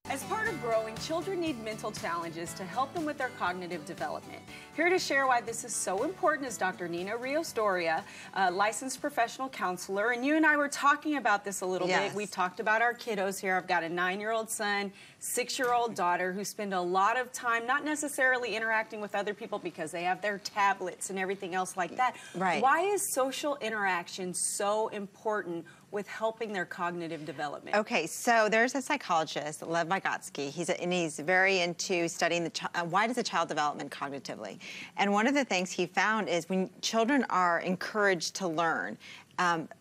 As part of growing, children need mental challenges to help them with their cognitive development. Here to share why this is so important is Dr. Nina Rios-Doria, a licensed professional counselor. And you and I were talking about this a little bit. We've talked about our kiddos here. I've got a 9-year-old son, 6-year-old daughter who spend a lot of time not necessarily interacting with other people because they have their tablets and everything else like that. Right. Why is social interaction so important with helping their cognitive development? Okay, so there's a psychologist, Lev Vygotsky. He's very into studying why does a child development cognitively. And one of the things he found is when children are encouraged to learn,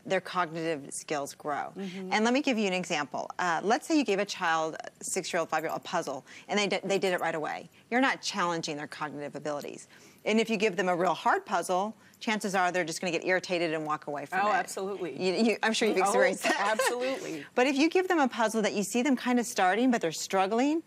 their cognitive skills grow. And let me give you an example. Let's say you gave a child, 6-year-old, 5-year-old, a puzzle, and they did it right away. You're not challenging their cognitive abilities. And if you give them a real hard puzzle, chances are they're just going to get irritated and walk away from it. Oh, absolutely. I'm sure you've experienced that. Absolutely. But if you give them a puzzle that you see them kind of starting, but they're struggling,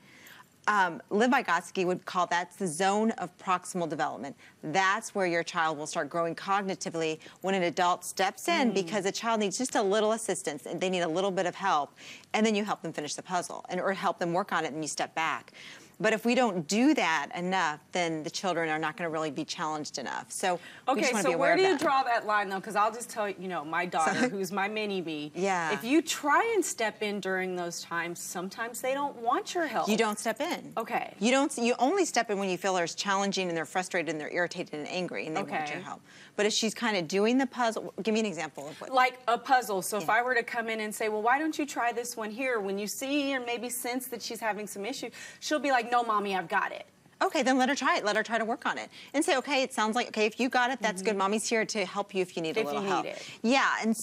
Lev Vygotsky would call that the zone of proximal development. That's where your child will start growing cognitively when an adult steps in, because a child needs just a little assistance and they need a little bit of help, and then you help them finish the puzzle or help them work on it and you step back. But if we don't do that enough, then the children are not going to really be challenged enough. So we just want to be aware of that. Where do you draw that line, though? Because I'll just tell you, my daughter, who's my mini-me, if you try and step in during those times, sometimes they don't want your help. You don't step in. Okay. You only step in when you feel they're challenging and they're frustrated and they're irritated and angry and they want your help. But if she's kind of doing the puzzle, give me an example of what. Like a puzzle. So if I were to come in and say, well, why don't you try this one here? When you see or maybe sense that she's having some issue, she'll be like, no, Mommy, I've got it. Okay, then let her try it. Let her try to work on it. And say, okay, it sounds like, okay, if you got it, that's good. Mommy's here to help you if you need a little help. Yeah, and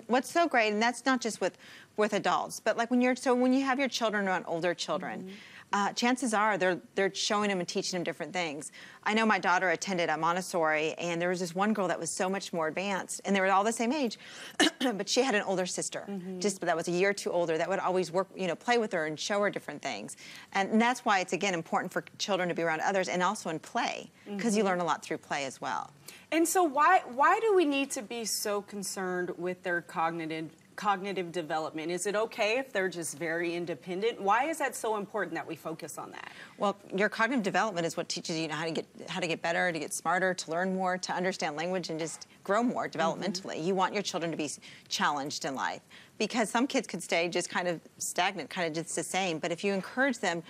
what's so great, and that's not just with adults, but like when you have your children around older children, chances are they're showing them and teaching them different things. I know my daughter attended a Montessori, and there was this one girl that was so much more advanced, and they were all the same age, but she had an older sister, just that was a year or two older, that would always work, play with her and show her different things. And that's why it's, again, important for children to be around others and also in play, because you learn a lot through play as well. And so why do we need to be so concerned with their cognitive development? Is it okay if they're just very independent? Why is that so important that we focus on that? Well, your cognitive development is what teaches you how to get better, to get smarter, to learn more, to understand language, and just grow more developmentally. You want your children to be challenged in life, because some kids could stay just kind of stagnant, kind of just the same. But if you encourage them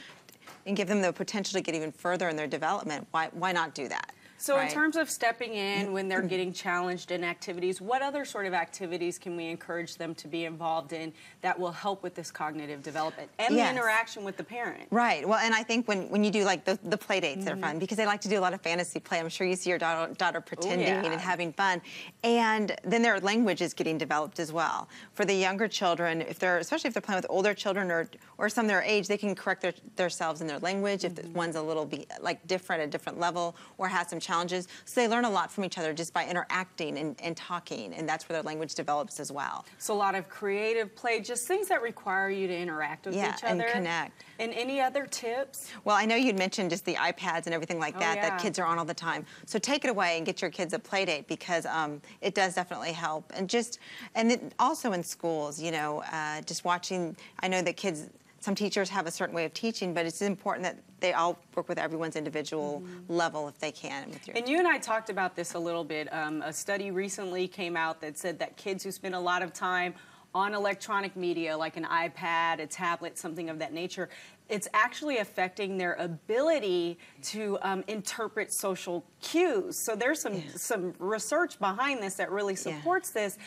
and give them the potential to get even further in their development, why not do that? So in terms of stepping in when they're getting challenged in activities, what other sort of activities can we encourage them to be involved in that will help with this cognitive development and the interaction with the parent? Right. Well, and I think when you do like the play dates, they're fun because they like to do a lot of fantasy play. I'm sure you see your daughter pretending and having fun. And then their language is getting developed as well. For the younger children, especially if they're playing with older children or some their age, they can correct themselves in their language if one's a little different, a different level, or has some challenges. So they learn a lot from each other just by interacting and talking, and that's where their language develops as well. So a lot of creative play, just things that require you to interact with each other. And connect. And any other tips? Well, I know you'd mentioned just the iPads and everything like that kids are on all the time. So take it away and get your kids a play date, because it does definitely help. And also in schools, just watching, I know that some teachers have a certain way of teaching, but it's important that they all work with everyone's individual level if they can. And you and I talked about this a little bit. A study recently came out that said that kids who spend a lot of time on electronic media, like an iPad, a tablet, something of that nature, it's actually affecting their ability to interpret social cues. So there's some research behind this that really supports this.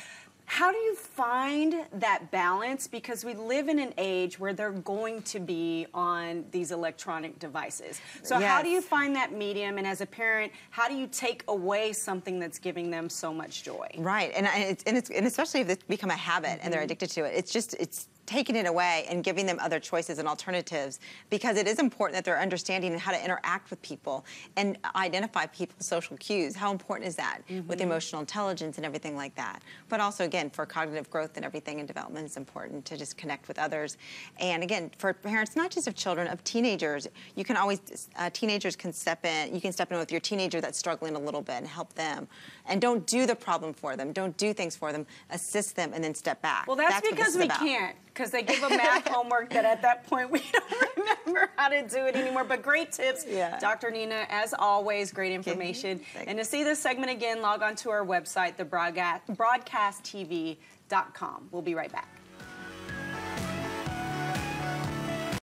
How do you find that balance? Because we live in an age where they're going to be on these electronic devices. So how do you find that medium? And as a parent, how do you take away something that's giving them so much joy? Right, and especially if it's become a habit and they're addicted to it, it's taking it away and giving them other choices and alternatives, because it is important that they're understanding how to interact with people and identify people's social cues. How important is that with emotional intelligence and everything like that? But also, again, for cognitive growth and everything in development, it's important to just connect with others. And again, for parents, not just of children, of teenagers, you can always, teenagers can step in, you can step in with your teenager that's struggling a little bit and help them. And don't do the problem for them, don't do things for them, assist them and then step back. Well, that's because we can't. because they give a math homework that at that point we don't remember how to do it anymore. But great tips, Dr. Nina, as always, great information. And to see this segment again, log on to our website, thebroadcasttv.com. We'll be right back.